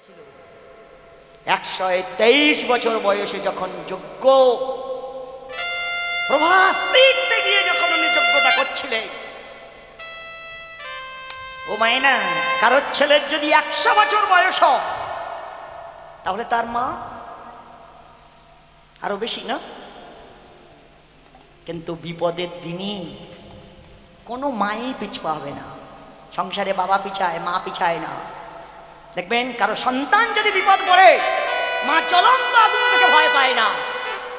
ছিল 123 বছর বয়সে যখন যজ্ঞ প্রভাস তীর্থে গিয়ে যখন উনি যজ্ঞটা করছিলেন, ও মাইনা কারোর ছেলের যদি 100 বছর বয়স তাহলে তার মা আরো বেশি না? কিন্তু বিপদের দিনই কোনো মাই পিছপা হবে না। সংসারে বাবা পিছায়, মা পিছায় না। দেখবেন কারো সন্তান যদি বিপদ পড়ে, মা জ্বলন্ত আগুন থেকে ভয় পায় না,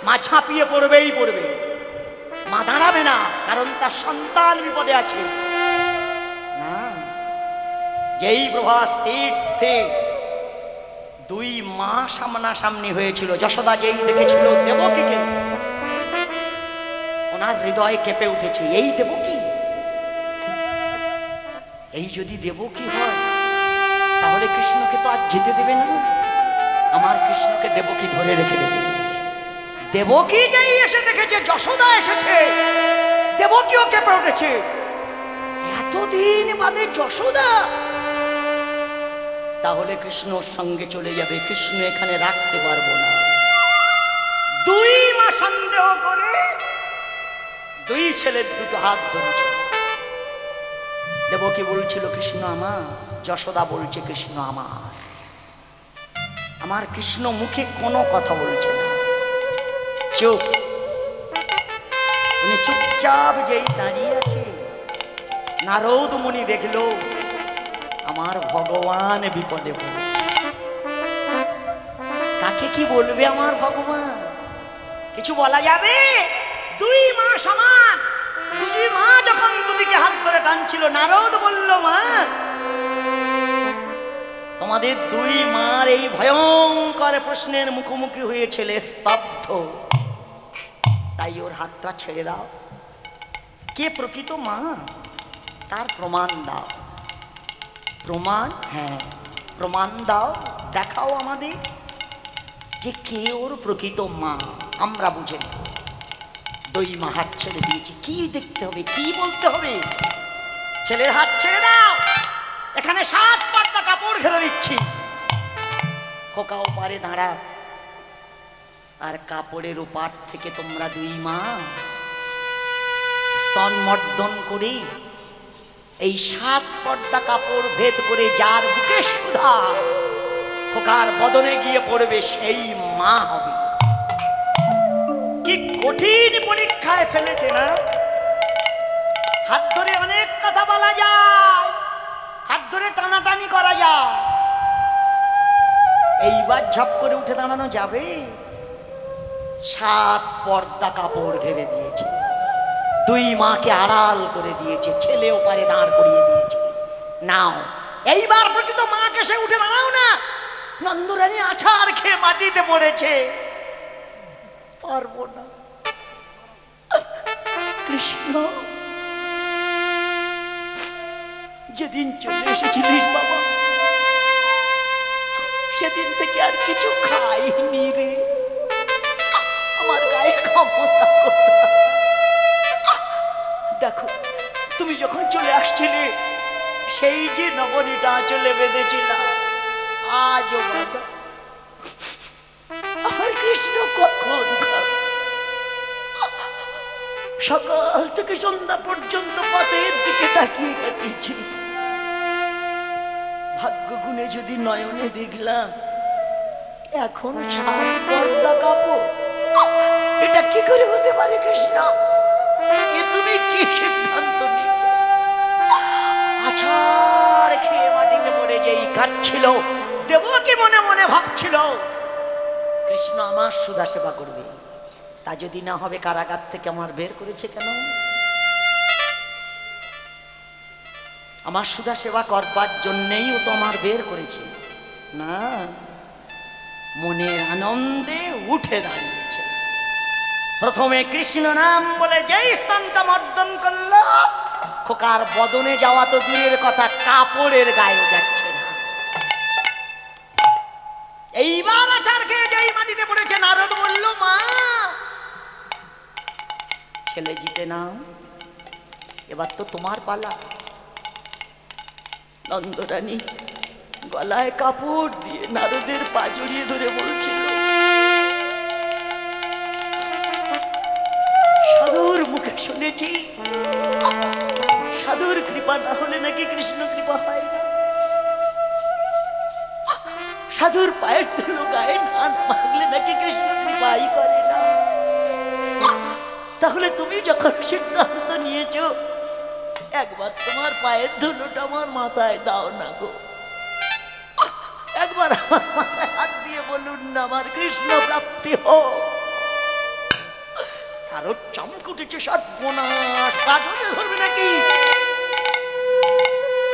মা ঝাঁপিয়ে পড়বেই পড়বে, মা দাঁড়াবে না, কারণ তার সন্তান বিপদে আছে না। যেই প্রভাস তীর্থে 2 মা সামনাসামনি হয়েছিল, যশোদা যেই দেখেছিল দেবকীকে, ওনার হৃদয় কেঁপে উঠেছে, এই দেবকী, এই যদি দেবকী হয় তাহলে কৃষ্ণকে তো আজ যেতে দেবে না, আমার কৃষ্ণকে দেবকী ধরে রেখে দেবে। দেবকী যেই এসে দেখেছে যশোদা এসেছে, দেবকীও কেঁপে উঠেছে, এতদিন বাদে যশোদা, তাহলে কৃষ্ণর সঙ্গে চলে যাবে, কৃষ্ণ এখানে রাখতে পারবো না। 2 মা সন্দেহ করে 2 ছেলের 2 হাত ধরেছে। দেবকী বলছিল কৃষ্ণ আমার, যশোদা বলছে কৃষ্ণ আমার। আমার কৃষ্ণ মুখে কোনো কথা বলছে না, চুপ। উনি চুপচাপ যেই দাঁড়িয়ে আছে, নারদ মুনি দেখলো আমার ভগবান বিপদে পড়েছে। কাকে কি বলবে আমার ভগবান? কিছু বলা যাবে? 2 মা সমান, 2 মা যখন দুদিকে হাত ধরে টানছিল, নারদ বলল মা, তোমাদের 2 মার এই ভয়ঙ্কর প্রশ্নের মুখোমুখি হয়েছিল, স্তব্ধ, তাই ওর হাতটা ছেড়ে দাও। কে প্রকৃত মা তার প্রমাণ দাও। প্রমাণ? হ্যাঁ, প্রমাণ দাও, দেখাও আমাদের যে কে ওর প্রকৃত মা, আমরা বুঝে না। 2 মা হাত ছেড়ে দিয়েছি, কি দেখতে হবে, কি বলতে হবে? ছেলের হাত ছেড়ে দাও, এখানে 7 পর্দা কাপড় ঘিরে দিচ্ছি, খোকা ওপারে দাঁড়া, আর কাপড়ের ওপার থেকে তোমরা 2 মা স্তন মর্দন করে এই 7 পর্দা কাপড় ভেদ করে যার বুকে সুধা খোকার বদনে গিয়ে পড়বে, সেই মা হবে। কি কঠিন পরীক্ষায় ফেলেছে না? হাত ধরে অনেক কথা বলা যায়, হাত ধরে টানাটানি করা যায়, এইবার ঝপ করে উঠে দাঁড়ানো যাবে? 7 পর্দা কাপড় ঘিরে দিয়েছে, 2 মাকে আড়াল করে দিয়েছে, ছেলে ওপারে দাঁড় করিয়ে দিয়েছে। নাও এইবার প্রকৃত মাকে সে উঠে দাঁড়াও না। নন্দরানী আছাড় খেয়ে মাটিতে পড়েছে, পারবো না। কৃষ্ণ যেদিন চলে এসেছিলিস বাবা, সেদিন থেকে আর কিছু খাইনি রে, আমার গায়ে ক্ষমতা কোথায়? দেখো তুমি যখন চলে আসছিলে, সেই যে নবনীটা চলে বেঁধেছিলাম, আজও বাবা আমার কৃষ্ণ কখন খাবে? সকাল থেকে সন্ধ্যা পর্যন্ত পথের দিকে তাকিয়ে কাটিয়েছি, ভাগ্য গুণে যদি নয়নে দেখলাম, এখন 7 পর্দা কাপড়, এটা কি করে হতে পারে কৃষ্ণ? এ তুমি কি সিদ্ধান্ত নিলে? আছাড় খেয়ে মাটিতে পড়ে যেই কাটছিল, দেবকী মনে মনে ভাবছিল কৃষ্ণ আমার সুধা সেবা করবে, তা যদি না হবে কারাগার থেকে আমার বের করেছে কেন? আমার সুধা সেবা করবার জন্যেই ও তো আমার বের করেছে না, মনের আনন্দে উঠে দাঁড়িয়েছে। প্রথমে কৃষ্ণ নাম বলে যেই স্তনটা মর্দন করলো, খোকার বদনে যাওয়া তো দূরের কথা, কাপড়ের গায়ে যাচ্ছে না। এইবার আছাড় খেয়ে যেই মাটিতে পড়েছে, নারদ বলল মা ছেলে জিতে নাও, এবার তো তোমার পালা। নন্দরানী গলায় কাপড় দিয়ে নারদের পা জড়িয়ে ধরে বলছিল, সাধুর মুখে শুনেছি সাধুর কৃপা না হলে নাকি কৃষ্ণ কৃপা হয় না, সাধুর পায়ের ধুলো গায়ে না মাগলে নাকি কৃষ্ণ কৃপাই করে না। তাহলে তুমি যখন সিদ্ধান্ত নিয়েছো, একবার তোমার পায়ের ধুলোটা আমার মাথায় দাও না গো, একবার আমার মাথায় হাত দিয়ে বলুন না আমার কৃষ্ণ প্রাপ্তি হোক। আরো চমক উঠেছে, সর্বনাশ, কাজলে ধরবে নাকি?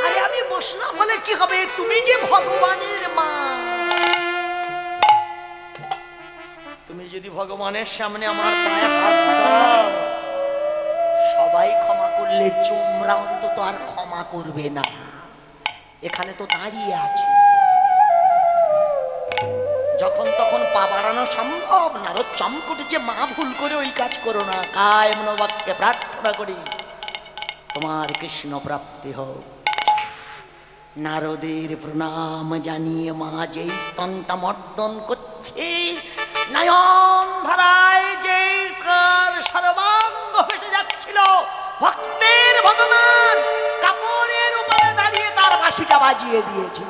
আরে আমি বসনা বলে কি হবে, তুমি যে ভগবানের মা, তুমি যদি ভগবানের সামনে আমার পায়ে হাত দাও, সবাই ক্ষমা করলে তোমরা অন্তত আর ক্ষমা করবে না। এখানে তো দাঁড়িয়ে আছি, যখন তখন পা বাড়ানো সম্ভব না। আরো চমক উঠেছে, মা ভুল করে ওই কাজ করো না। কায় মনোবাক্যে প্রার্থনা করি তোমার কৃষ্ণ প্রাপ্তি হোক। নারদের প্রণাম জানিয়ে মা যেই স্তনটা মর্দন করছে, নয়ন ধারায় যে সর্বাঙ্গ ভেসে যাচ্ছিল, ভক্তের ভগবান কাপড়ের উপরে দাঁড়িয়ে তার বাঁশিটা বাজিয়ে দিয়েছে।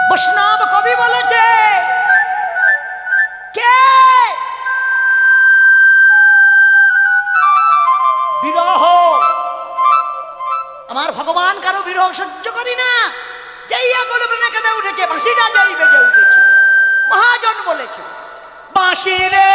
বৈষ্ণব কবি বলেছে, কে বিরহ, আমার ভগবান কারো বিরহ সহ্য করি না। যেই আগুন প্রাণে কেঁদে উঠেছে, বাঁশিটা যেই বেজে উঠেছে, মহাজন বলেছে, বাঁশি রে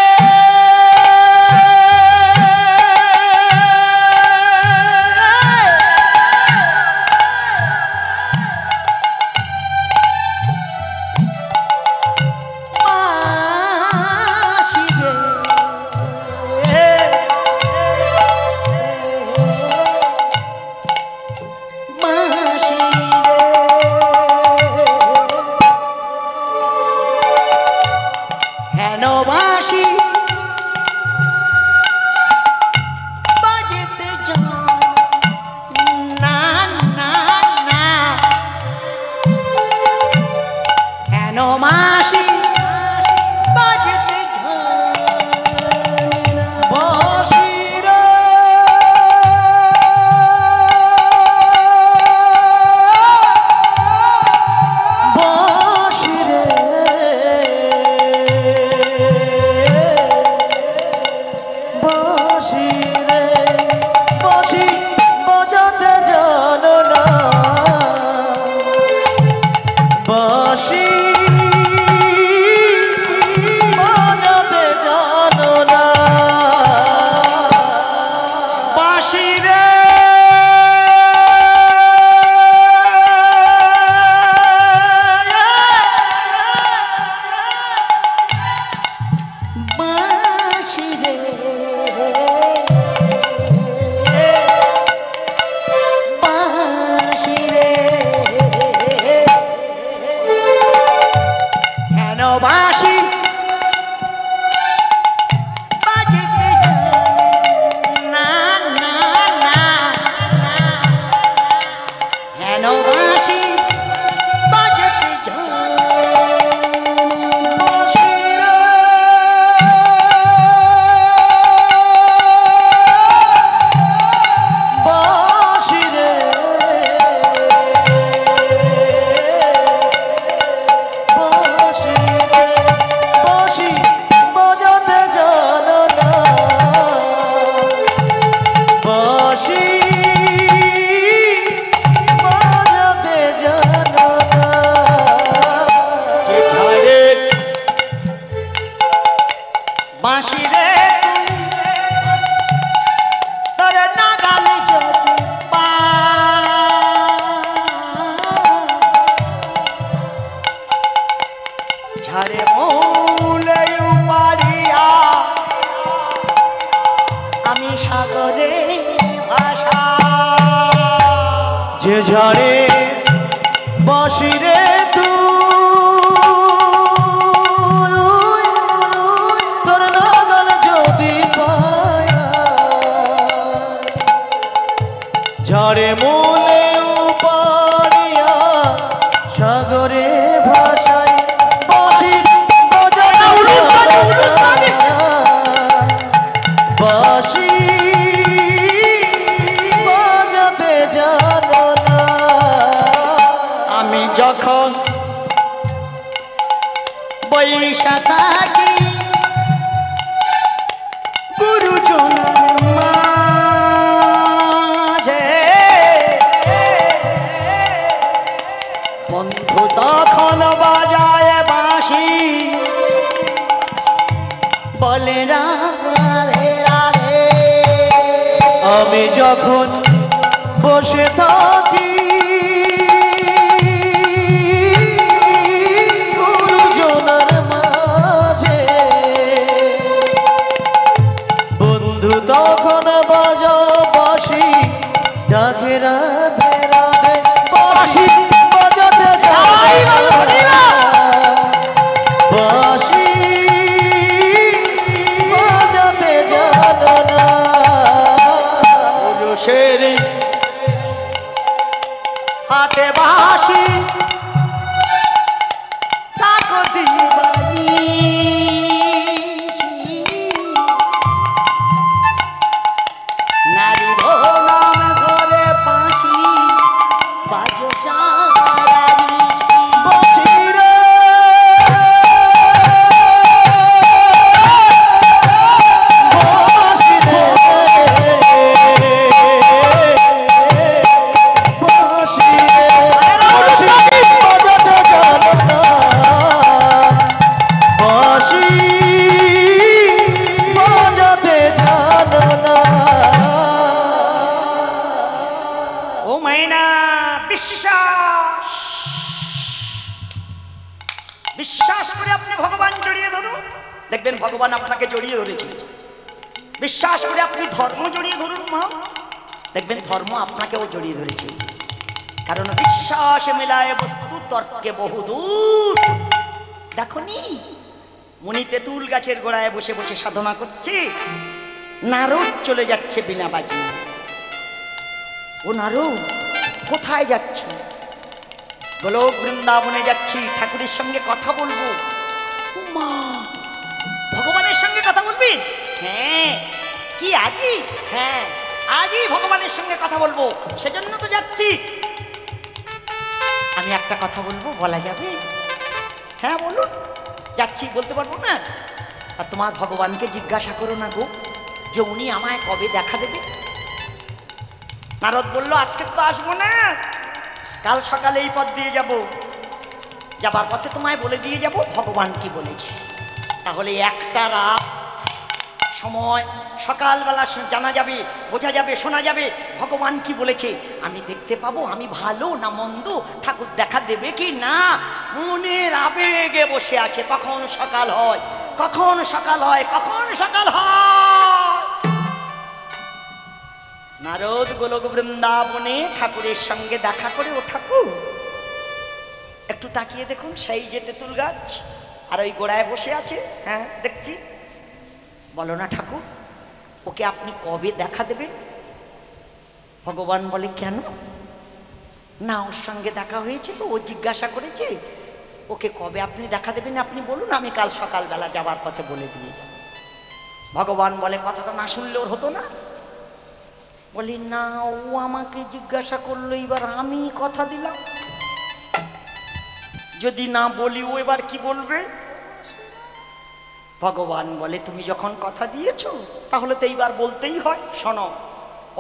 যে ঝড়ে বসিরে তোর নাগাল যদি পায়া ঝড়ে যখন বৈশা থাকি গুরুজনের মাঝে, বন্ধু তখন বাজায় বাঁশি বলে রাধে রাধে। আমি যখন বসে থাকি গুরুজনার মাঝে, বন্ধু তখন বাজা বাঁশি ডাকে রাধে রাধে। বাঁশি বাজাতে যাই বাঁশি বাজাতে জানো না। পুরুষের হাতে বাঁশি তাকে দিয়ে বানিয়েছি, নারী নাম ঘরে বাঁশি বাজো সারা নিশি। বাঁশি রে বাঁশি রে বাঁশি রে বাঁশি বাজাতে জানো না। বাঁশি বাজাতে জানো না। ও মাইনা বিশ্বাস, বিশ্বাস করে আপনি ভগবান জড়িয়ে ধরুন, দেখবেন ভগবান আপনাকে জড়িয়ে ধরেছে। বিশ্বাস করে আপনি ধর্ম জড়িয়ে ধরুন মা, দেখবেন ধর্ম আপনাকেও জড়িয়ে ধরেছে। কারণ বিশ্বাস মেলায় বস্তু তর্কে বহুদূর। দেখনি মুনি তেঁতুল গাছের গোড়ায় বসে বসে সাধনা করছে, নারদ চলে যাচ্ছে বিনা বাজি। ও নারদ কোথায় যাচ্ছ? গোলক বৃন্দাবনে যাচ্ছি, ঠাকুরের সঙ্গে কথা বলবো। ও মা, ভগবানের সঙ্গে কথা বলবি? হ্যাঁ। কি আজই? হ্যাঁ আজই ভগবানের সঙ্গে কথা বলবো, সেজন্য তো যাচ্ছি। আমি একটা কথা বলবো, বলা যাবে? হ্যাঁ বলুন। যাচ্ছি, বলতে পারবো না? আর তোমার ভগবানকে জিজ্ঞাসা করো না গো, যে উনি আমায় কবে দেখা দেবে। নারদ বলল আজকে তো আসবো না, কাল সকালে এই পথ দিয়ে যাব, যাবার পথে তোমায় বলে দিয়ে যাব ভগবান কি বলেছে। তাহলে একটা রাত সময় সকালবেলা জানা যাবে, বোঝা যাবে, শোনা যাবে ভগবান কি বলেছে। আমি দেখতে পাবো আমি ভালো না মন্দ, ঠাকুর দেখা দেবে কি না। মনের আবেগে বসে আছে, কখন সকাল হয়, কখন সকাল হয়, কখন সকাল হয়। নারদ গোলক বৃন্দাবনে ঠাকুরের সঙ্গে দেখা করে, ও ঠাকুর একটু তাকিয়ে দেখুন, সেই যে তেঁতুল গাছ আর ওই গোড়ায় বসে আছে। হ্যাঁ দেখছি। বলো না ঠাকুর, ওকে আপনি কবে দেখা দেবেন? ভগবান বলে কেন? না ওর সঙ্গে দেখা হয়েছে তো, ও জিজ্ঞাসা করেছে ওকে কবে আপনি দেখা দেবেন, আপনি বলুন, আমি কাল সকালবেলা যাবার পথে বলে দিয়ে যাব। ভগবান বলে কথাটা না শুনলে ওর হতো না? বলি না, ও আমাকে জিজ্ঞাসা করলো, এবার আমি কথা দিলাম, যদি না বলি ও এবার কি বলবে। ভগবান বলে তুমি যখন কথা দিয়েছো তাহলে তো এইবার বলতেই হয়। শোনো,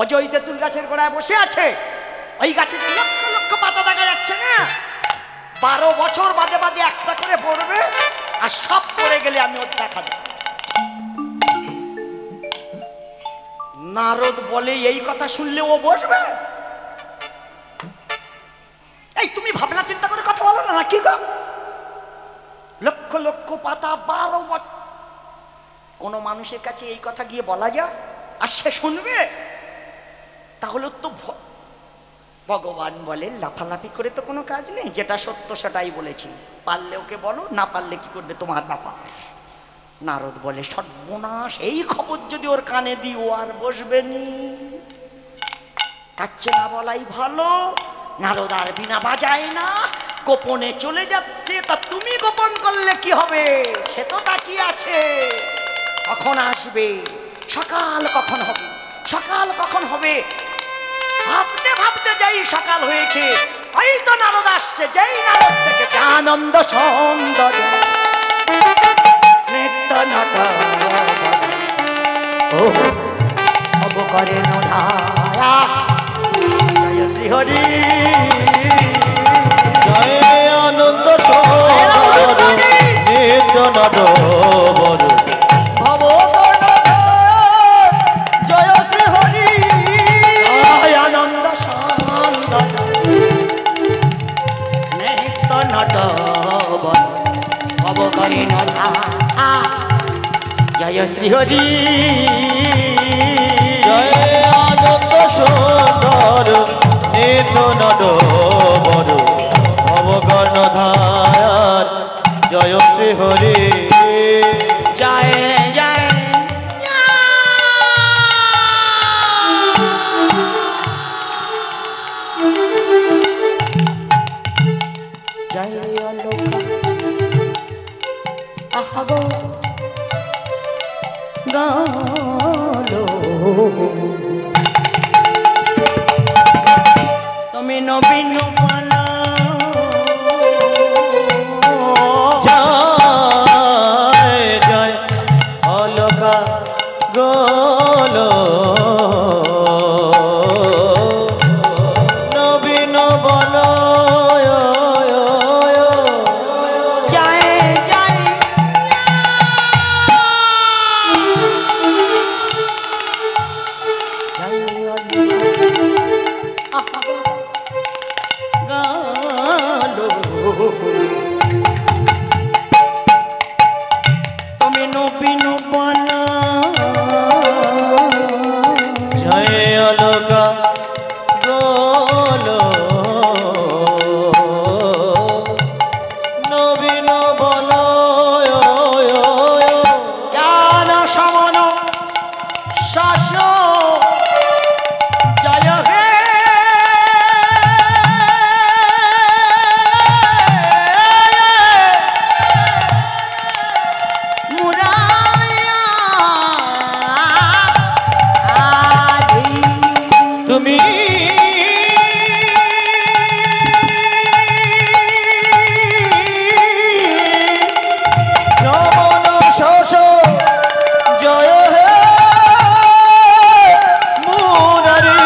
অজয় তেঁতুল গাছের গোড়ায় বসে আছে, ওই গাছে যে লক্ষ লক্ষ পাতা দেখা যাচ্ছে না, 12 বছর বাদে বাদে একটা করে পড়বে, আর সব পড়ে গেলে আমি ওর দেখা দেব। নারদ বলে এই কথা শুনলে ও বসবে? এই তুমি ভাবনা চিন্তা করে কথা বলো না, কি গো? লক্ষ লক্ষ পাতা 12 বছর, কোন মানুষের কাছে এই কথা গিয়ে বলা যায় আর সে শুনবে? তাহলে তো ভগবান বলে লাফালাফি করে তো কোনো কাজ নেই, যেটা সত্য সেটাই বলেছি, পারলে ওকে বলো, না পারলে কি করবে তোমার ব্যাপার। নারদ বলে সর্বনাশ, এই খবর যদি ওর কানে দিই ও আর বসবে নি, কাচ্ছে না বলাই ভালো। নারদ আর বিনা বাজায় না, গোপনে চলে যাচ্ছে। তা তুমি গোপন করলে কি হবে? সে তো তাকিয়ে আছে কখন আসবে, সকাল কখন হবে, সকাল কখন হবে। ভাবতে ভাবতে যাই সকাল হয়ে হয়েছে, ওই তো নারদ আসছে, যেই নারদ থেকে আনন্দ সৌন্দর্য নিত্য নট ও অব করে নধারা জয় শ্রী হরি জয় আনন্দ সৌন্দর নিত্য নট বর ভব কর্ণধার জয় শ্রী হরি জয় আনন্দ সৌন্দর নিত্য নট অব করে নধারা জয় শ্রী হরি জয় আনন্দ সুন্দর নিত্য নট বর ভব কর্ণধার জয় শ্রী হরি জয় জয় জয় অলোকা আহব গালো তুমি নবীন পানা জয় জয় অলকা গোল নবীন বল জয় জয় জয় অলোকা আহব গালো তুমি নবীন পানা জয় অলকা গোল নবীন বল জ্ঞান সমন শাস জয় হে তুমি যমন শশ জয় হে মুরারি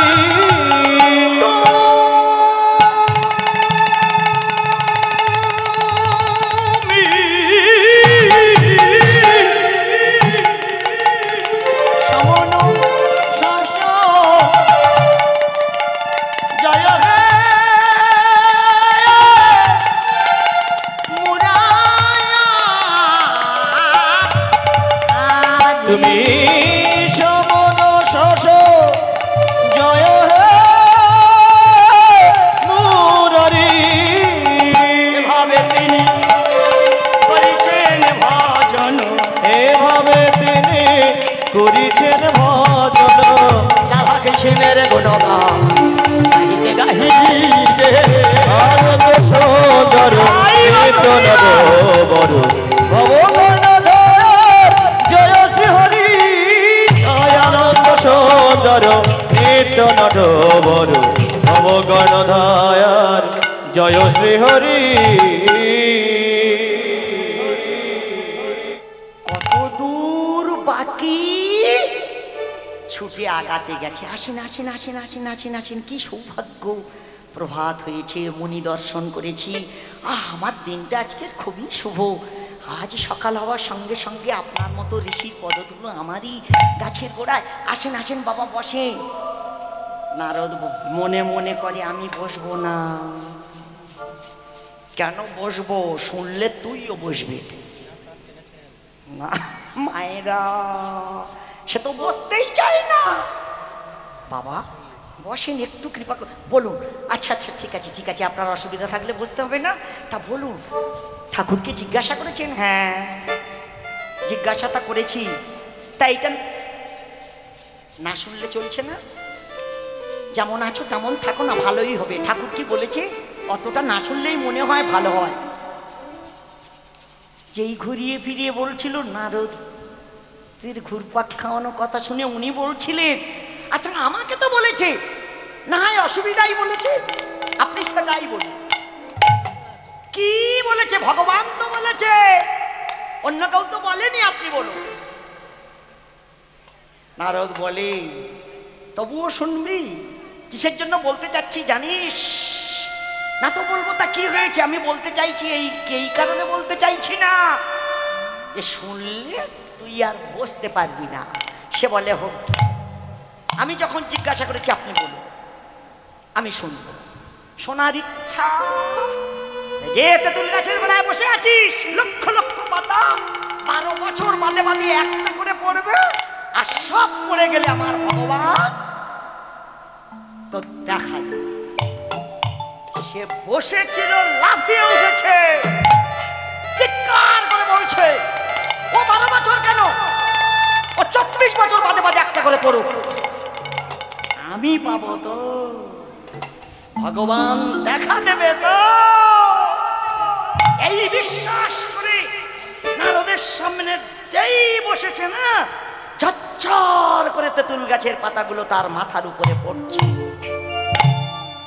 সমন শাস জয় হে তুমি সমন শশ জয় হে মুরারি এভাবে তিনি করেছেন ভজন এভাবে তিনি করিছেন ভজন রাধা কৃষ্ণের গুণগান গাহিতে গাহিতে আনন্দ সুন্দর নিত্য নট বর ভব কর্ণধার জয় শ্রী হরি জয় আনন্দ সুন্দর নিত্য নট বর ভব কর্ণধার জয় শ্রী হরি কত দূর বাকি ছুটে আগাতে গেছে। আসেন আসেন আসেন আসেন আসেন আসেন, কি সৌভাগ্য, প্রভাত হয়েছে, মুনি দর্শন করেছি। আমার দিনটা আজকের খুবই শুভ। আজ সকাল হওয়ার সঙ্গে সঙ্গে আপনার মতো ঋষির পদধূলো আমারই গাছের গোড়ায়। আসেন আসেন বাবা বসেন। নারদ মনে মনে করে আমি বসবো না। কেন বসবো? শুনলে তুইও বসবি না। মায়েরা সে তো বসতেই চায় না। বাবা বসেন, একটু কৃপা বলুন। আচ্ছা আচ্ছা ঠিক আছে ঠিক আছে, আপনার অসুবিধা থাকলে বসতে হবে না। তা বলুন, ঠাকুরকে জিজ্ঞাসা করেছেন? হ্যাঁ জিজ্ঞাসাটা করেছি। তা এটা না শুনলে চলছে না। যেমন আছো তেমন থাকো না, ভালোই হবে। ঠাকুর কি বলেছে? অতটা না শুনলেই মনে হয় ভালো হয়। যেই ঘুরিয়ে ফিরিয়ে বলছিল নারদ ঘুরপাক খাওয়ানো কথা শুনে উনি বলছিলেন, আচ্ছা আমাকে তো বলেছে, না হয় অসুবিধাই বলেছে। আপনি বলেছে, অন্য কেউ তো বলেনি, আপনি বলুন। নারদ বলে, তবুও শুনবি? কিসের জন্য বলতে চাচ্ছি জানিস? না তো বলবো তা কি হয়েছে, আমি বলতে চাইছি এই কারণে বলতে চাইছি না, এ শুনলে তুই আর বসতে পারবি না। সে বলে, হোক। আমি যখন জিজ্ঞাসা করেছি আপনি বলুন, আমি শুনবো। শোনার ইচ্ছা। যে তেঁতুল গাছের বেলায় বসে আছিস, লক্ষ লক্ষ পাতা 12 বছর বাদে বাদে একটা করে পড়বে, আর সব পড়ে গেলে আমার ভগবান তো দেখা দেবে। সে বসেছিল, লাফিয়ে উঠেছে, চিৎকার করে বলছে, ও 12 বছর কেন, ও 24 বছর বাদে বাদে একটা করে পড়ুক, আমি পাবো তো, ভগবান দেখা দেবে তো। এই বিশ্বাস করে নারদের সামনে যেই বসেছে না, ঝরঝর করে তেঁতুল গাছের পাতাগুলো তার মাথার উপরে পড়ছে।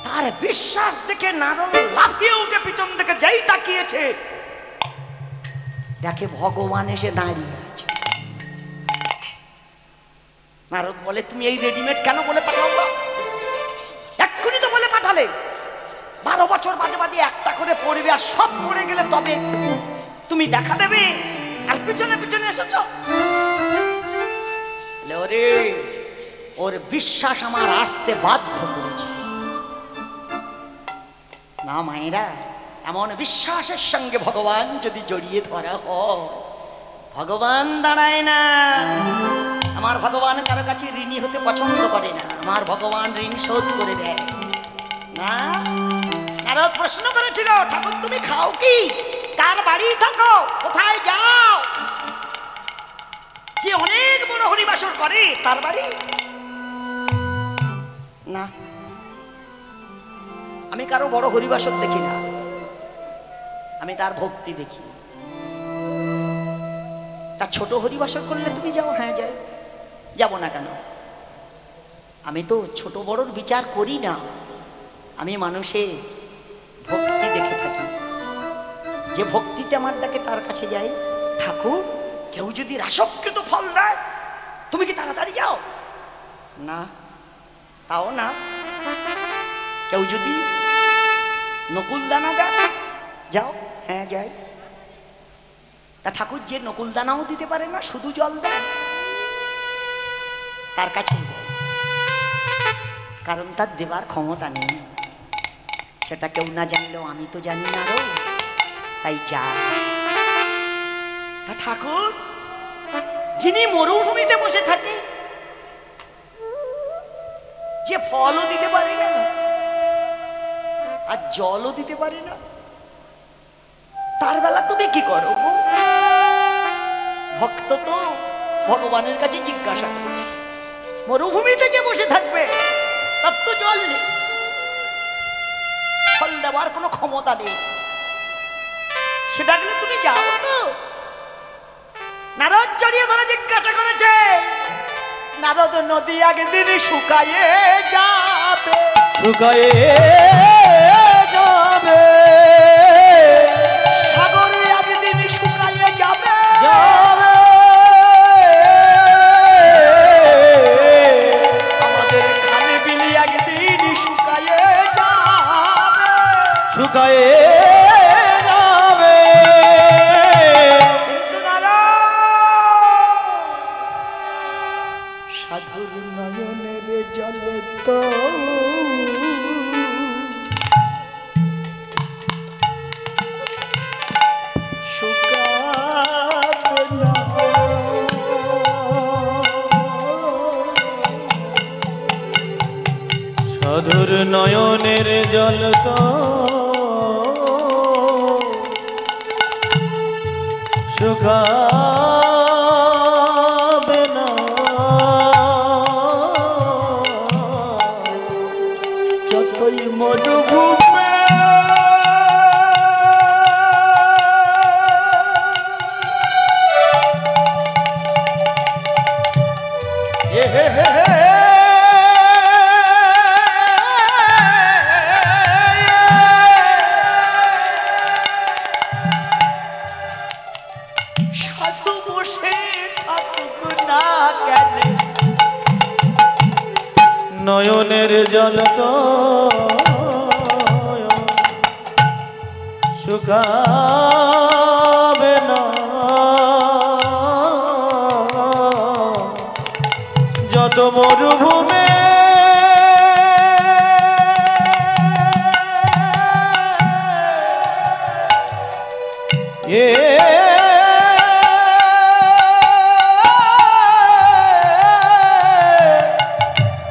তার বিশ্বাস দেখে নারদ লাফিয়ে উঠে পিছন থেকে যেই তাকিয়েছে, দেখে ভগবান এসে দাঁড়িয়ে আছে। নারদ বলে, তুমি এই রেডিমেড কেন বলে পাঠাবো? এক্ষুনি তো বলে পাঠালে 12 বছর বাদে বাদে একটা করে পড়বে, আর সব পড়ে গেলে তবে তুমি দেখা দেবে, আর পিছনে পিছনে এসেছ। ওরে, ওর বিশ্বাস আমার আসতে বাধ্য করেছে। না মায়েরা, এমন বিশ্বাসের সঙ্গে ভগবান যদি জড়িয়ে ধরা হয়, ভগবান দাঁড়ায় না। আমার ভগবান কারো কাছে ঋণী হতে পছন্দ করে না, আমার ভগবান ঋণ শোধ করে দেয় না। নারদ প্রশ্ন করেছিল, ঠাকুর তুমি খাও কি, কার বাড়ি থাকো, কোথায় যাও? যে অনেক বড় হরিবাসর করে তার বাড়ি না। আমি কারো বড় হরিবাসর দেখি না, আমি তার ভক্তি দেখি। তা ছোট হরিবাসর করলে তুমি যাও? হ্যাঁ যাই, যাব না কেন? আমি তো ছোট বড়র বিচার করি না, আমি মানুষের ভক্তি দেখে থাকি। যে ভক্তিতে আমার ডাকে তার কাছে যাই। ঠাকুর, কেউ যদি রাসকৃত ফল দেয় তুমি কি তাড়াতাড়ি যাও? না, তাও না। কেউ যদি নকুল দানা দেয়, যাও? হ্যাঁ যাই। তা ঠাকুর যে নকুল দানাও দিতে পারে না, শুধু জল দেয়, তার কাছে যাই, কারণ তার দেবার ক্ষমতা নেই। সেটা কেউ না জানলেও আমি তো জানি না রো, তাই যা। তা ঠাকুর, যিনি মরুভূমিতে বসে থাকে, যে ফলও দিতে পারে না আর জলও দিতে পারে না, তার বেলা তুমি কি করো গো? ভক্ত তো ভগবানের কাছে জিজ্ঞাসা করছে, মরুভূমিতে যে বসে থাকবে তার তো জল নেই, ফল দেওয়ার কোনো ক্ষমতা নেই, সেটা গেলে তুমি যাও তো? নারদ জড়িয়ে ধরে জিজ্ঞাসা করেছে, নারদ নদী একদিন শুকায়ে যাবে, শুকায়ে যাবে, সাগর একদিন শুকায়ে যাবে, যাবে, আমাদের খালে বিলি একদিন শুকায়ে যাবে, শুকায়ে যাবে। কিন্তু নারদ সাধুর নয়নের জল তো শুকাবে না। সাধুর নয়নের জল তো শুকাবে না, যতই মধুভূমে জল তো শুকাবে না, যত মরুভূমে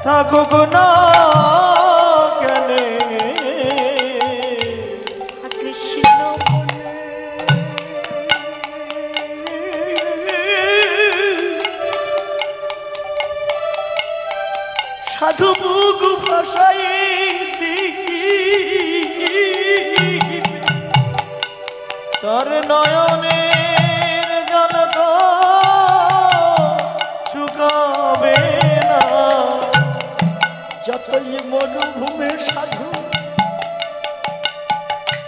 থাকুক না কেন, কৃষ্ণ বলে সাধু মুখ ভাষায় তোর নয়নের জল তো শুকাবে না, যতই মরুভূমে সাধু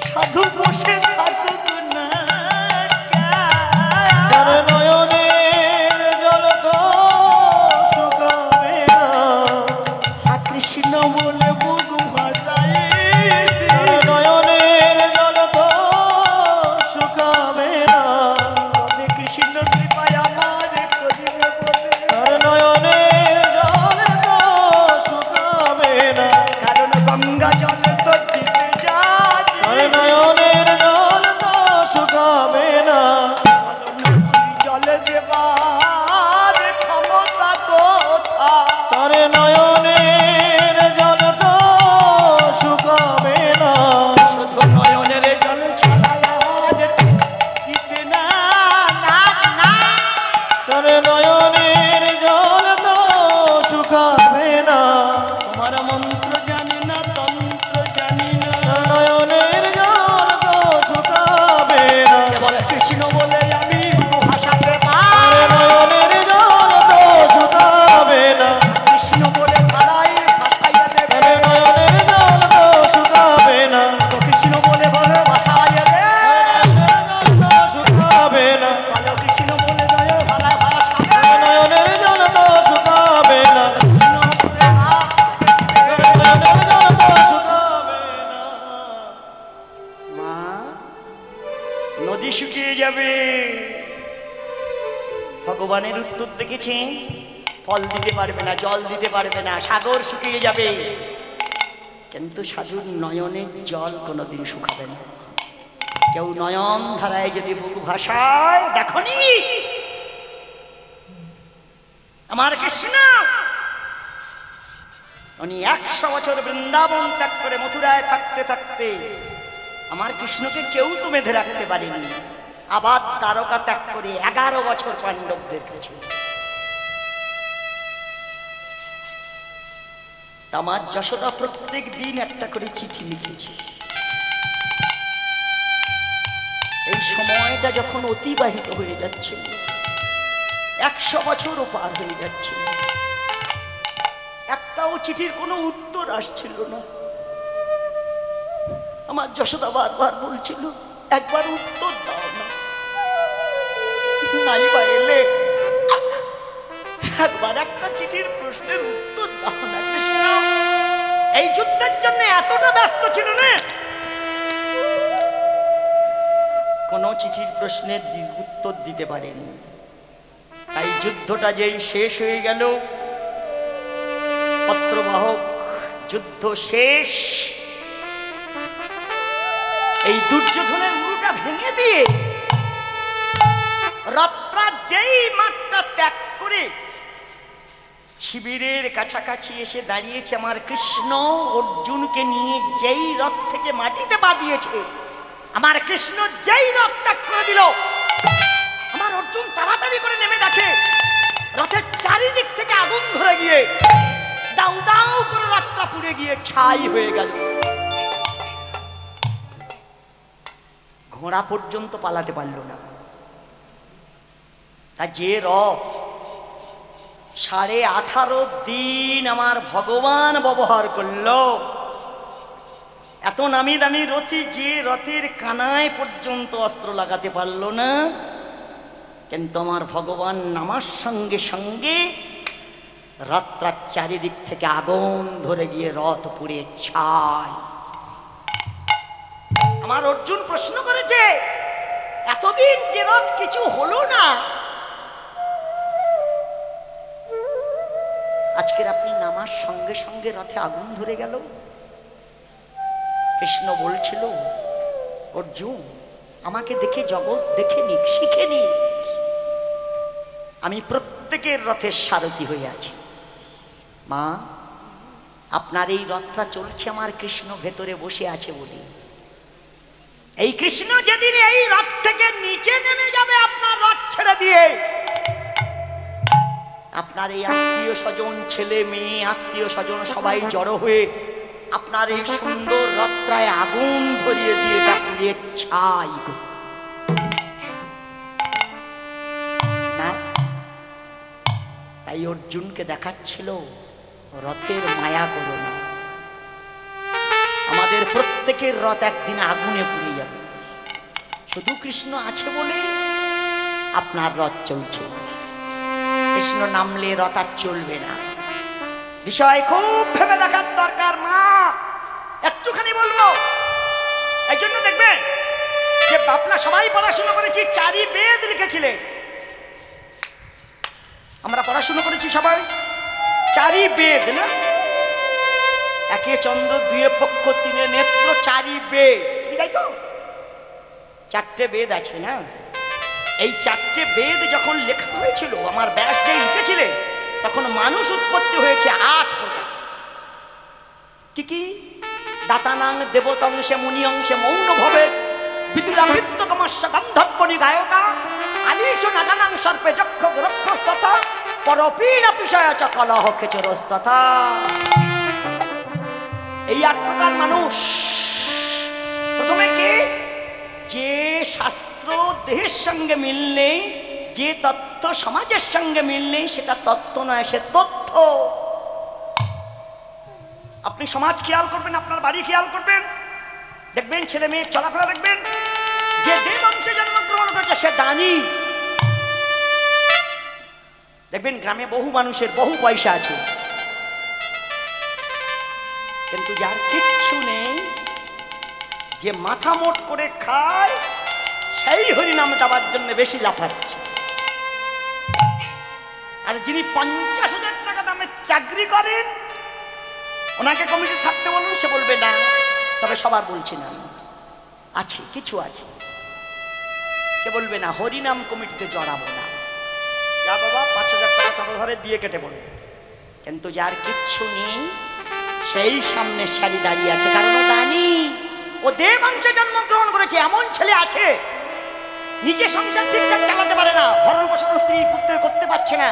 সাধু বসে থাকুক না তোর নয়নের জল তো শুকাবে না, কৃষ্ণ বলে মুখ ভাষায় তোর নয়নের জল তো শুকাবে না, কৃষ্ণ কৃপায় আমার করিবে বলে তোর নয়নের জল তো শুকাবে না, কারণ গঙ্গা জল তো দিতে যায় তোর নয়নের জল তো শুকাবে না, জল দেবার ক্ষমতা কোথা তোর নয়নের জল তো শুকাবে না, শুধু নয়নের জল ছাড়া দিতে না তোর নয়নের জল তো শুকাবে না, তোমার মন্ত্র জানি না তন্ত্র জানি না তোর নয়নের জল তো শুকাবে না, কেবল কৃষ্ণ বলে আমি ভাষাতে তোর পাই নয়নের জল তো শুকাবে না, কৃষ্ণ বলে ভাড়াই ভাষাইয়া তোর দেবে নয়নের জল তো শুকাবে না, কৃষ্ণ বলে বলে ভাষাইয়া দেবে জল তো শুকাবে না, বলো কৃষ্ণ বলে দয় ভাড়া ভাষা তোর নয়নের জল তো শুকাবে না, কৃষ্ণ বলে তোর নয়নের জল তো শুকাবে না। মা নদী শুকিয়ে যাবে ভগবানের উত্তর দেখেছেন ফল দিতে পারবে না জল দিতে পারবে না সাগর শুকিয়ে যাবে কিন্তু সাধুর নয়নের জল কোনোদিন শুকাবে না কেউ নয়ন ধারায় যদি বুক ভাষায় দেখনি আমার কৃষ্ণ উনি 100 বছর বৃন্দাবন ত্যাগ করে মথুরায় থাকতে থাকতে আমার কৃষ্ণকে কেউ তো বেঁধে রাখতে পারেনি আবার দ্বারকা ত্যাগ করে 11 বছর পাণ্ডবদের কাছে আমার যশোদা প্রত্যেক দিন একটা করে চিঠি লিখেছে এই সময়টা যখন অতিবাহিত হয়ে যাচ্ছে 100 বছরও পার হয়ে যাচ্ছে একটাও চিঠির কোনো উত্তর আসছিল না আমার যশোদা বারবার বলছিল একবার উত্তর দাও না নাই বা এলে একবার একটা চিঠির প্রশ্নের উত্তর দাও না কৃষ্ণ এই যুদ্ধের জন্য এতটা ব্যস্ত ছিল না কোন চিঠির প্রশ্নের উত্তর দিতে পারেনি তাই যুদ্ধটা যেই শেষ হয়ে গেল পত্রবাহক যুদ্ধ শেষ এই দুর্যোধনের উরুটা ভেঙে দিয়ে রথটা যেই মাঠটা ত্যাগ করে শিবিরের কাছাকাছি এসে দাঁড়িয়েছে আমার কৃষ্ণ অর্জুনকে নিয়ে যেই রথ থেকে মাটিতে পা দিয়েছে আমার কৃষ্ণ যেই রথ ত্যাগ করে দিল আমার অর্জুন তাড়াতাড়ি করে নেমে দেখে রথের চারিদিক থেকে আগুন ধরে গিয়ে দাউ দাউ করে রথটা পুড়ে গিয়ে ছাই হয়ে গেল ঘোড়া পর্যন্ত পালাতে পারল না তা যে রথ 18.5 দিন আমার ভগবান ব্যবহার করলো এত নামি দামি রথি যে রথের কানায় পর্যন্ত অস্ত্র লাগাতে পারল না কিন্তু আমার ভগবান নামার সঙ্গে সঙ্গে রথটার চারিদিক থেকে আগুন ধরে গিয়ে রথ পুড়ে ছাই। আমার অর্জুন প্রশ্ন করেছে, এতদিন যে রথ কিছু হলো না, আজকের আপনি নামার সঙ্গে সঙ্গে রথে আগুন ধরে গেল। কৃষ্ণ বলছিল, অর্জুন আমাকে দেখে জগৎ দেখে নিক, শিখে নি, আমি প্রত্যেকের রথের সারথি হয়ে আছি। মা, আপনার এই রথটা চলছে আমার কৃষ্ণ ভেতরে বসে আছে বলে। এই কৃষ্ণ যেদিন এই রথ থেকে নিচে নেমে যাবে আপনার রথ ছেড়ে দিয়ে, আপনার এই আত্মীয় স্বজন, ছেলে মেয়ে আত্মীয় স্বজন সবাই জড়ো হয়ে আপনার এই সুন্দর রথটায় আগুন ধরিয়ে দিয়ে এটা পুড়িয়ে ছাই না। তাই অর্জুনকে দেখাচ্ছিল, রথের মায়া করো না, আমাদের প্রত্যেকের রথ একদিন আগুনে পুড়ে যাবে। শুধু কৃষ্ণ আছে বলে আপনার রথ চলছে, কৃষ্ণ নামলে রথ আর চলবে না। বিষয় খুব ভেবে দেখার দরকার। মা, একটুখানি বলবো, এই জন্য দেখবেন যে আপনারা সবাই পড়াশোনা করেছি, 4 বেদ লিখেছিলেন। আমরা পড়াশোনা করেছি সবাই 4 বেদ না, 1 চন্দ্র, 2 পক্ষ, 3 নেত্র, 4 বেদ, তাই তো? 4টে বেদ আছে না। এই 4টে বেদ যখন লেখা হয়েছিল, আমার ব্যাস যে লিখেছিলেন, তখন মানুষ উৎপত্তি হয়েছে 8 প্রকার। কি কি? দাতানাং দেবতংশে মুনি অংশে মৌন ভবে বিদুরাবৃত্তকমস্য গন্ধর্বণী গায়কা আলিশ নাগানাং সর্পে যক্ষ গ্রক্ষস্তথা পরপীড় বিষয় চ কলহ খেচরস্তথা। এই 8 প্রকার মানুষ। প্রথমে কি? যে শাস্ত্র দেহের সঙ্গে মিল নেই, যে তত্ত্ব সমাজের সঙ্গে মিল নেই, সেটা তত্ত্ব নয়, সে তথ্য। আপনি সমাজ খেয়াল করবেন, আপনার বাড়ি খেয়াল করবেন, দেখবেন ছেলে মেয়ে চলাফেরা দেখবেন, যে দেব বংশে জন্মগ্রহণ করেছে সে দানি। দেখবেন গ্রামে বহু মানুষের বহু পয়সা আছে, কিন্তু যার কিচ্ছু নেই, যে মাথা মোট করে খায়, সেই হরিনাম দেওয়ার জন্য বেশি লাফাচ্ছে। আর যিনি 50,000 টাকা দামে চাকরি করেন, ওনাকে কমিটি থাকতে বলুন, সে বলবে না, তবে সবার বলছি না, আছে কিছু আছে, সে বলবে না হরিনাম কমিটিতে জড়াবো না, যা বাবা 5,000 টাকা চাঁদা ধরে দিয়ে কেটে বলবে। কিন্তু যার কিচ্ছু নেই, সেই সামনের সারি দাঁড়িয়ে আছে, কারণ ও দানি, ও দেব বংশে জন্মগ্রহণ করেছে। এমন ছেলে আছে নিজে সংসার ঠিকঠাক চালাতে পারে না, ভরণ পোষণ স্ত্রী পুত্র করতে পারছে না,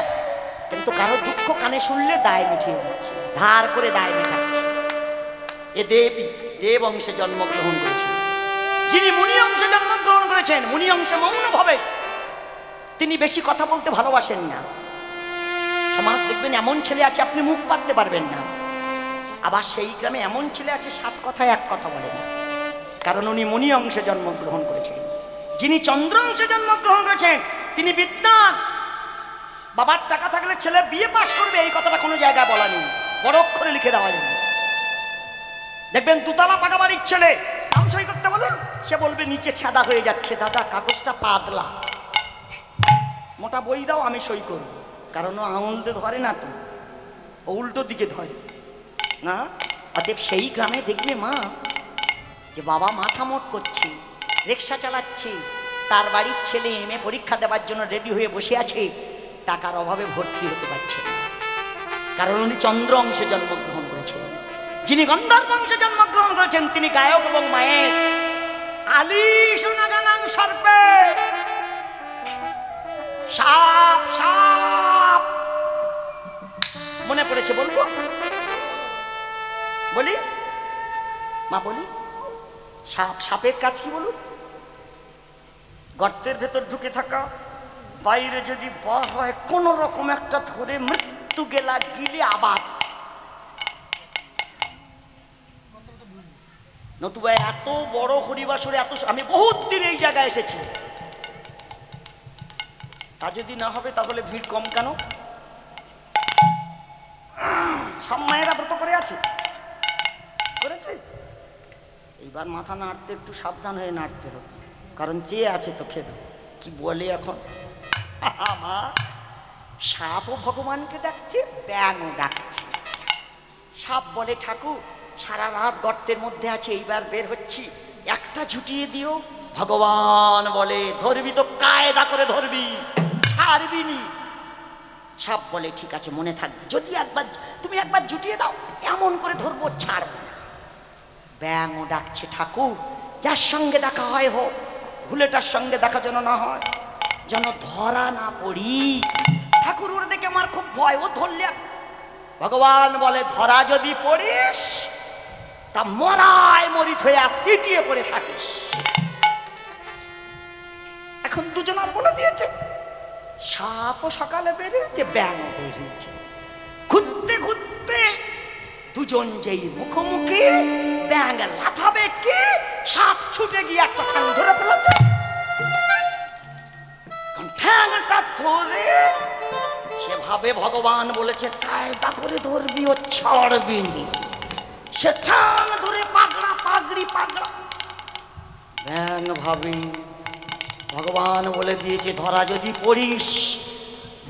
কিন্তু কারো দুঃখ কানে শুনলে দায় মিটিয়ে দিচ্ছে, ধার করে দায় মেটাচ্ছে। এ দেবী দেব অংশে জন্মগ্রহণ করেছেন। যিনি মুনি অংশে জন্মগ্রহণ করেছেন, মুনি অংশে মৌন ভাবে, তিনি বেশি কথা বলতে ভালোবাসেন না। সমাজ দেখবেন এমন ছেলে আছে আপনি মুখ পাততে পারবেন না, আবার সেই গ্রামে এমন ছেলে আছে 7 কথায় 1 কথা বলে না, কারণ উনি মুনি অংশে জন্মগ্রহণ করেছেন। যিনি চন্দ্র অংশে জন্মগ্রহণ করেছেন, তিনি বিদ্বান। বাবার টাকা থাকলে ছেলে বিয়ে পাশ করবে, এই কথাটা কোনো জায়গায় বলা নেই, বড় অক্ষরে লিখে দেওয়া যাবে। দেখবেন 2 তলা পাকা বাড়ির ছেলে, নাম সই করতে বলুন, সে বলবে নিচে ছাদা হয়ে যাচ্ছে, দাদা কাগজটা পাতলা, মোটা বই দাও আমি সই করব। কারণ ও আঙুল দিয়ে ধরে না, তো ও উল্টো দিকে ধরে না। অতএব সেই গ্রামে দেখবে মা, যে বাবা মাথা মোট করছে, রিক্সা চালাচ্ছে, তার বাড়ির ছেলে এমএ পরীক্ষা দেওয়ার জন্য রেডি হয়ে বসে আছে, টাকার অভাবে ভর্তি হতে পারছে না, কারণ উনি চন্দ্র অংশে জন্মগ্রহণ করেছেন। যিনি গন্ধর্ব অংশে জন্মগ্রহণ করেছেন, তিনি গায়ক এবং মায়ের। আলিশ নাগানাং সর্পে, সাপ সাপ মনে পড়েছে, বলবো বলি মা, বলি সাপ, সাপের কাজ কি বলুন? গর্তের ভেতর ঢুকে থাকা, বাইরে যদি বার হয় কোন রকম একটা ধরে মৃত্যু গেলা গিলে আবার, নতুবা এত বড় হরিবাসরে এত, আমি বহুত দিন এই জায়গায় এসেছি, তা যদি না হবে তাহলে ভিড় কম কেন? সব মায়েরা ব্রত করে আছে, করেছে। এইবার মাথা নাড়তে একটু সাবধান হয়ে নাড়তে হবে, কারণ চেয়ে আছে তো খেদ। কি বলে এখন মা, সাপও ভগবানকে ডাকছে, ব্যাঙও ডাকছে। সাপ বলে ঠাকুর সারা রাত গর্তের মধ্যে আছে, এইবার বের হচ্ছি, একটা ছুটিয়ে দিও। ভগবান বলে ধরবি তো কায়দা করে ধরবি, ছাড়বি নি। সাপ বলে ঠিক আছে মনে থাকবে, যদি তুমি একবার জুটিয়ে দাও এমন করে ধরবো, ছাড়বো না। ব্যাঙও ডাকছে ঠাকুর যার সঙ্গে দেখা হয় হোক, ভুলেটার সঙ্গে দেখা যেন না হয়, যেন ধরা না পড়ি। ঠাকুর ওর দেখে আমার খুব ভয়, ও ধরলে। ভগবান বলে ধরা যদি পড়িস তা মরায় মরিত হয়ে সিটিয়ে পড়ে থাকিস। এখন দুজনার বলে দিয়েছে, সাপও সকালে বেরিয়েছে, ব্যাঙও বেরিয়েছে। ঘুরতে ঘুরতে দুজন যেই মুখোমুখি, ব্যাঙ লাফাবে কি, সাপ ছুটে গিয়ে একটা ঠ্যাং ধরে ফেলেছে। ঠ্যাংটা ধরে সেভাবে ভগবান বলেছে কায়দা করে ধরবি, ও ছাড়বি। সে ঠ্যাং ধরে পাগড়া পাগড়ি পাগড়া। ব্যাঙ ভাবি ভগবান বলে দিয়েছে ধরা যদি পড়িস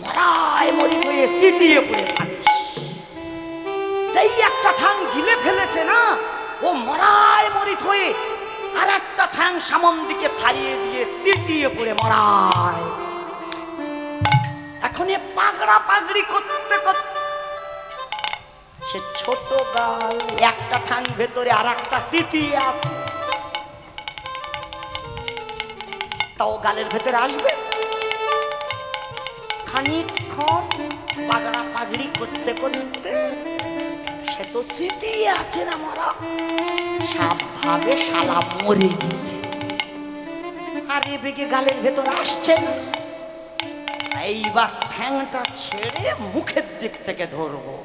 মরায় মরি হয়ে সিটিয়ে পড়ে থাকিস। সেই একটা ঠ্যাং গিলে ফেলেছে না, ও মরায় মরিত হয়ে আর একটা ঠ্যাং সামন দিকে ছাড়িয়ে দিয়ে সিটিয়ে পড়ে মরায়। এখন এ পাগড়া পাগড়ি করতে করতে সে ছোট গাল, একটা ঠ্যাং ভেতরে আর একটা সিটিয়ে আছে, তাও গালের ভেতরে আসবে। খানিকক্ষণ পাগড়া পাগড়ি করতে করতে সে তো সিটিয়ে আছে না মরা, সাপ ভাবে শালা মরে গেছে, আর এ বেগে গালের ভেতর আসছে না। এইবার ঠ্যাংটা ছেড়ে মুখের দিক থেকে ধরবো,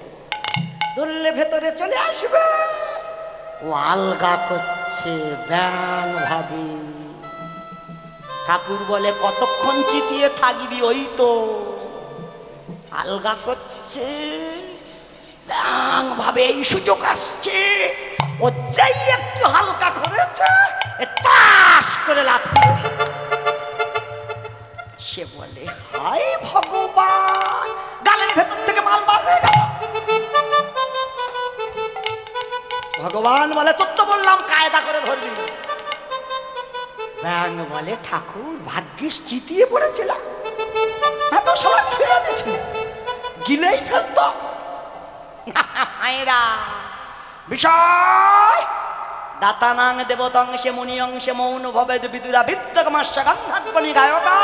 ধরলে ভেতরে চলে আসবে। ও আলগা করছে, ব্যাঙ ভাবি। ঠাকুর বলে কতক্ষণ চিতিয়ে থাকবি, ওই তো আলগা করছে। ব্যাঙ ভাবে এই সুযোগ আসছে, ও যেই একটু হালকা করেছে তাস করে লাফিয়ে। সে বলে হায় ভগবান, গালের ভেতর থেকে মাল বার হয়ে গেল। ভগবান বলে তোর তো বললাম কায়দা করে ধরবি। ব্যাঙ বলে ঠাকুর ভাগ্যিস চিতিয়ে পড়েছিলাম, এত সবাই ছেড়ে দিয়েছিল, গিলেই ফেলতো। মায়েরা বিষয় দাতানাং দেবতংশে মুনি অংশে মৌন ভবে বিদুরা বিদ্যকমাস্য গন্ধাত্মনি গায়কা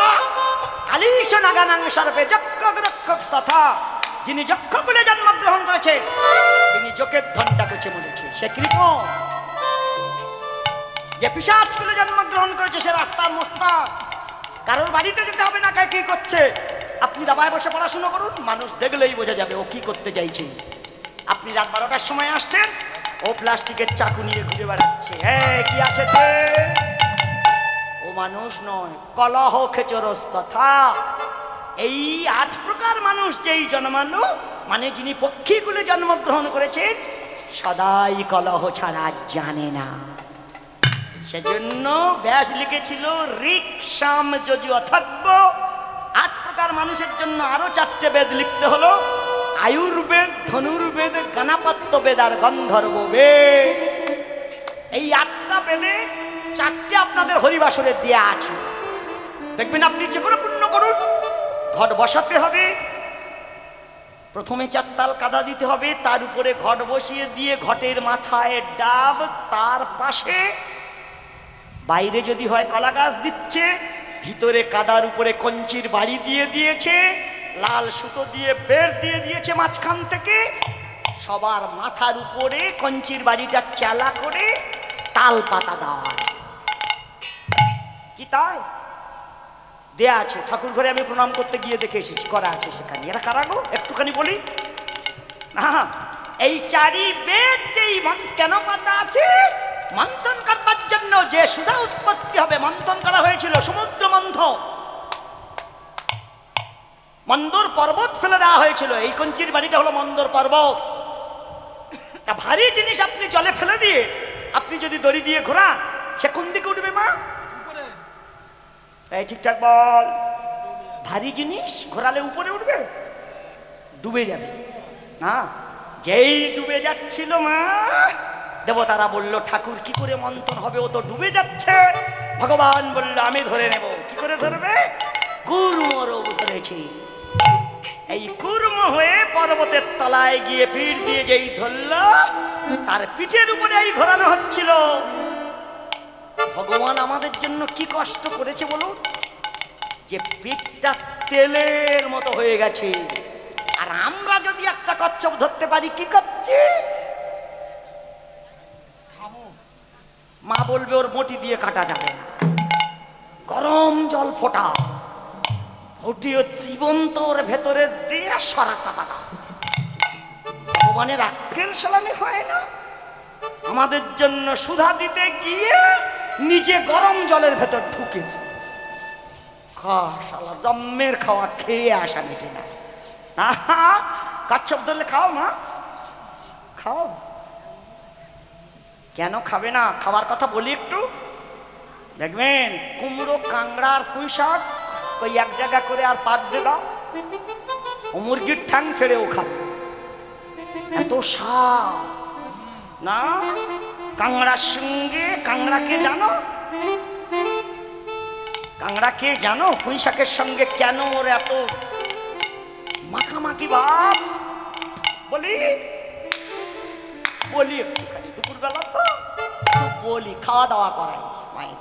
আলিশ নাগানাং সর্বে যক্ষক রক্ষক তথা। যিনি যক্ষ বলে জন্মগ্রহণ করেছে, তিনি যক্ষের ঘণ্টা কুচে মরেছে, সে কৃপণ। যে পিশাচ বলে জন্মগ্রহণ করেছে সে রাস্তার মোস্তাক, কারোর বাড়িতে যেতে হবে না কে কি করছে। আপনি দাবায় বসে পড়াশুনো করুন, মানুষ দেখলেই বোঝা যাবে ও কি করতে চাইছে। আপনি রাত 12টার সময় আসছেন, ও প্লাস্টিকের চাকু নিয়ে ঘুরে বেড়াচ্ছে, হ্যাঁ কি আছে তে? ও মানুষ নয়, কলহ খেচরস তথা। এই 8 প্রকার মানুষ যেই জন্মানো, মানে যিনি পক্ষীকুলে জন্মগ্রহণ করেছেন, সদাই কলহ ছাড়া জানে না। সেজন্য ব্যাস লিখেছিল ঋক সাম যজু অথর্ব। 8 প্রকার মানুষের জন্য আরো 4টে বেদ লিখতে হলো, আয়ুর্বেদ, ধনুর্বেদ, গণপত্য বেদ আর গন্ধর্ব বেদ। এই 8টা বেদে 4টে আপনাদের হরিবাসরে দেয়া আছে। দেখবেন আপনি যে কোনো পুণ্য করুন, ঘট বসাতে হবে, প্রথমে 4 তাল কাদা দিতে হবে, তার উপরে ঘট বসিয়ে দিয়ে ঘটের মাথায় ডাব, তার পাশে বাইরে যদি হয় কলা গাছ দিচ্ছে, ভিতরে কাদার উপরে কঞ্চির বাড়ি দিয়ে দিয়েছে, লাল সুতো দিয়ে বেড় দিয়ে দিয়েছে মাঝখান থেকে। সবার মাথার উপরে কঞ্চির বাড়িটা চালা করে তাল পাতা দেওয়া আছে। কি তাই দেয়া আছে? ঠাকুর ঘরে আমি প্রণাম করতে গিয়ে দেখে এসেছি, করা আছে সেখানে। এরা কারা গো একটুখানি বলি না। এই 4 বেদ যেই কেন পাতা আছে, মন্থন করবার জন্য, যে সুধা উৎপত্তি হবে। মন্থন করা হয়েছিল সমুদ্র মন্থন, মন্দর পর্বত ফেলে দেওয়া হয়েছিল। এই কঞ্চির বাড়িটা হলো মন্দর পর্বত। তা ভারী জিনিস আপনি জলে ফেলে দিয়ে আপনি যদি দড়ি দিয়ে ঘোরান, সে কোন দিকে উঠবে মা? এই ঠিকঠাক বল। ভারী জিনিস ঘোরালে উপরে উঠবে? ডুবে যাবে না। যেই ডুবে যাচ্ছিল মা, দেবতারা বলল ঠাকুর কি করে মন্থন হবে, ও তো ডুবে যাচ্ছে। ভগবান বলল আমি ধরে নেব। কি করে ধরবে? কুর্মর ধরেছি। এই কুর্ম হয়ে পর্বতের তলায় গিয়ে পিঠ দিয়ে যেই ধরল, তার পিঠের উপরে এই ঘোরানো হচ্ছিল। ভগবান আমাদের জন্য কি কষ্ট করেছে বলুন, যে পিঠটা তেলের মতো হয়ে গেছে। আর আমরা যদি একটা কচ্ছপ ধরতে পারি, কি করছি? মা বলবে ওর বটি দিয়ে কাটা যাবে না, গরম জল ফোটা, ফুটিয়ে জীবন্ত ওর ভেতরে দিয়ে সরা চাপা দাও। ভগবানের আক্কেল সালামি হয় না? আমাদের জন্য সুধা দিতে গিয়ে নিজে গরম জলের ভেতর ঢুকেছে। শালা জম্মের খাওয়া খেয়ে আসা মিটে না। কচ্ছপ ধরলে খাও মা, খাও। কেন খাবে না? খাবার কথা বলি একটু। দেখবেন কুমড়ো, কাংড়া আর পুঁই শাক ওই এক জায়গা করে আর পাট দেবা, ও মুরগির ঠ্যাং ছেড়েও খাবে, এত স্বাদ না। কাংড়ার সঙ্গে, কাংড়াকে জানো? কাংড়াকে জানো? পুঁই শাকের সঙ্গে কেন ওর এত মাখামাখি ভাব? বলি বলি একটুখানি, দুপুরবেলা তো বলি, খাওয়া দাওয়া করাই মায়ের।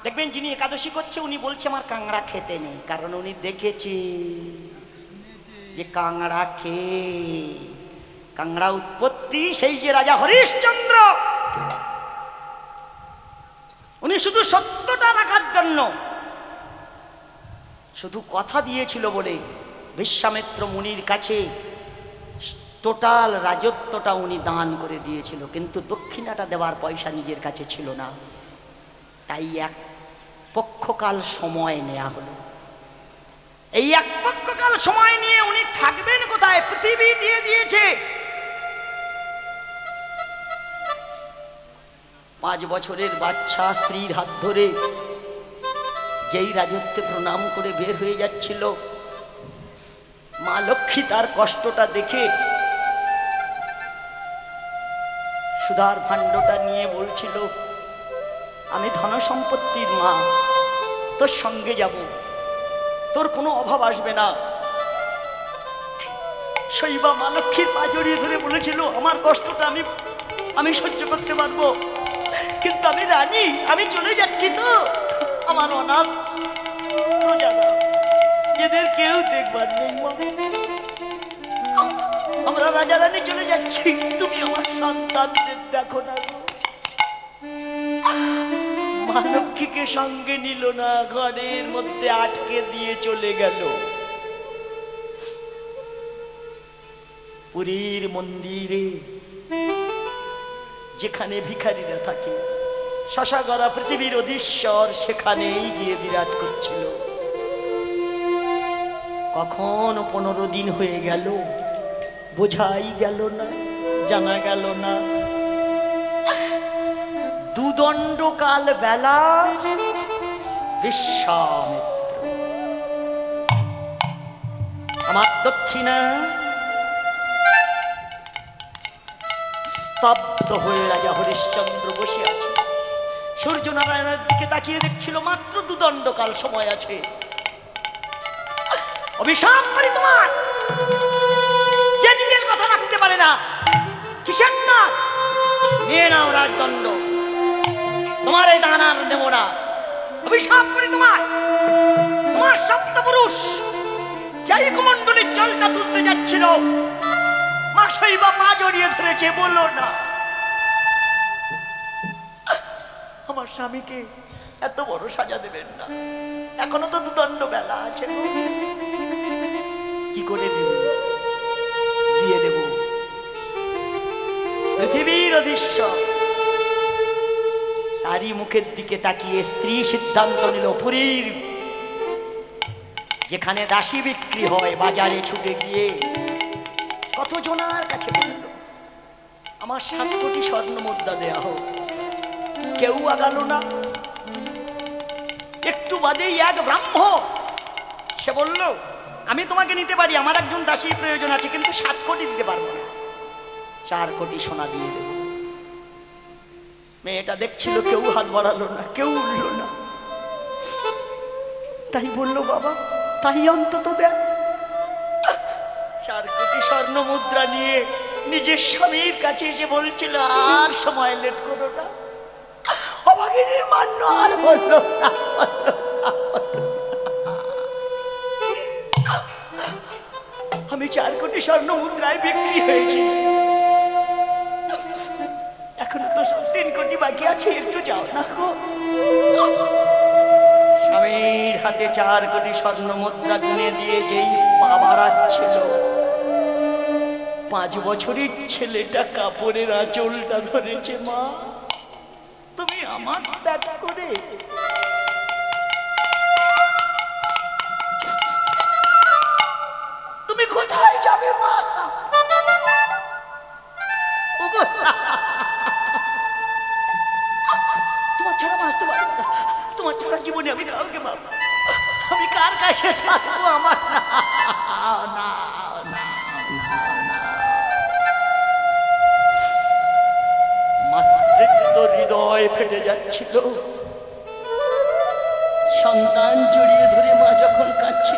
দেখবেন যিনি একাদশী করছে উনি বলছে আমার কাংড়া খেতে নেই, কারণ উনি দেখেছে যে কাংড়া খেয়ে, কাংড়া উৎপত্তি সেই যে রাজা হরিশ্চন্দ্র, উনি শুধু সত্যটা রাখার জন্য শুধু কথা দিয়েছিল বলে বিশ্বামিত্র মুনির কাছে টোটাল রাজত্বটা উনি দান করে দিয়েছিল, কিন্তু দক্ষিণাটা দেওয়ার পয়সা নিজের কাছে ছিল না। তাই এক পক্ষকাল সময় নেওয়া হলো। এই এক পক্ষকাল সময় নিয়ে উনি থাকবেন কোথায়? পৃথিবী দিয়ে দিয়েছে। 5 বছরের বাচ্চা স্ত্রীর হাত ধরে যেই রাজত্বে প্রণাম করে বের হয়ে যাচ্ছিল, মা লক্ষ্মী তার কষ্টটা দেখে সুধার ভাণ্ডটা নিয়ে বলছিল আমি ধন সম্পত্তির মা, তোর সঙ্গে যাব, তোর কোনো অভাব আসবে না। শৈবা মা লক্ষ্মীর পা জড়িয়ে ধরে বলেছিল আমার কষ্টটা আমি সহ্য করতে পারবো, কিন্তু আমি রানী, আমি চলে যাচ্ছি তো, আমার অনাথ প্রজারা, এদের কেউ দেখবার নেই মা, আমরা রাজা রানী চলে যাচ্ছি, তুমি আমার সন্তানদের দেখো না গো। মা লক্ষ্মীকে সঙ্গে নিল না, ঘরের মধ্যে আটকে দিয়ে চলে গেল। পুরীর মন্দিরে যেখানে ভিখারিরা থাকে, শশাগরা পৃথিবীর অধীশ্বর সেখানেই গিয়ে বিরাজ করছিল। কখন 15 দিন হয়ে গেল, বোঝাই গেল না, জানা গেল না। দুদণ্ডকাল বেলা বিশ্বামিত্র, আমার দক্ষিণা স্তব্ধ হয়ে রাজা হরিশ্চন্দ্র বসে আছে। সূর্য নারায়ণের দিকে তাকিয়ে দেখছিল মাত্র দুদণ্ডকাল সময় আছে। অভিশাপ করি তোমার, যে নিজের কথা রাখতে পারে না, কিসের না, নিয়ে নাও রাজদণ্ড, তোমার এই দান আর নেব না। অভিশাপ করি তোমার, তোমার সপ্তপুরুষ যাই কুমণ্ডলীর জলটা তুলতে যাচ্ছিল, মা শৈবা পা জড়িয়ে ধরেছে, বললো না আমার স্বামীকে এত বড় সাজা দেবেন না, এখনো তো দুদণ্ড বেলা আছে, কি করে দেব? দিয়ে দেব। পৃথিবীর অধীশ্বর তারই মুখের দিকে তাকিয়ে স্ত্রী সিদ্ধান্ত নিল, পুরীর যেখানে দাসী বিক্রি হয় বাজারে ছুটে গিয়ে কতজনার কাছে বলল আমার 7 কোটি স্বর্ণ মুদ্রা দেয়া হোক, কেউ আগালো না। একটু বাদেই এক ব্রাহ্মণ সে বলল, আমি তোমাকে নিতে পারি, আমার একজন দাসীর প্রয়োজন আছে, কিন্তু 7 কোটি দিতে পারবো না, 4 কোটি সোনা দিয়ে দেব। মেয়েটা দেখছিল কেউ হাত বাড়ালো না, কেউ উঠল না, তাই বলল, বাবা তাই অন্তত দেখ। 4 কোটি স্বর্ণ মুদ্রা নিয়ে নিজের স্বামীর কাছে এসে বলছিল, আর সময় লেট করো না। অভাগিনীর মান্য আর বলল না, আমি 4 কোটি স্বর্ণ মুদ্রায় বিক্রি হয়েছি, এখন তো 3 কোটি বাকি আছে, একটু যাও না গো। স্বামীর হাতে 4 কোটি স্বর্ণ মুদ্রা গুনে দিয়ে যেই পা বাড়াচ্ছিল, 5 বছরের ছেলেটা কাপড়ের আঁচলটা ধরেছে, মা তুমি আমার ত্যাগ করে তুমি কোথায় যাবে মা? ওগো, তোমার ছাড়া বাঁচতে পারবো না, তোমার ছাড়া জীবনে আমি কাউকে পাবো না, আমি কার কাছে থাকবো? আমার না না না, মাতৃত্ব হৃদয় ফেটে যাচ্ছিল। সন্তান জড়িয়ে ধরে মা যখন কাঁদছিল,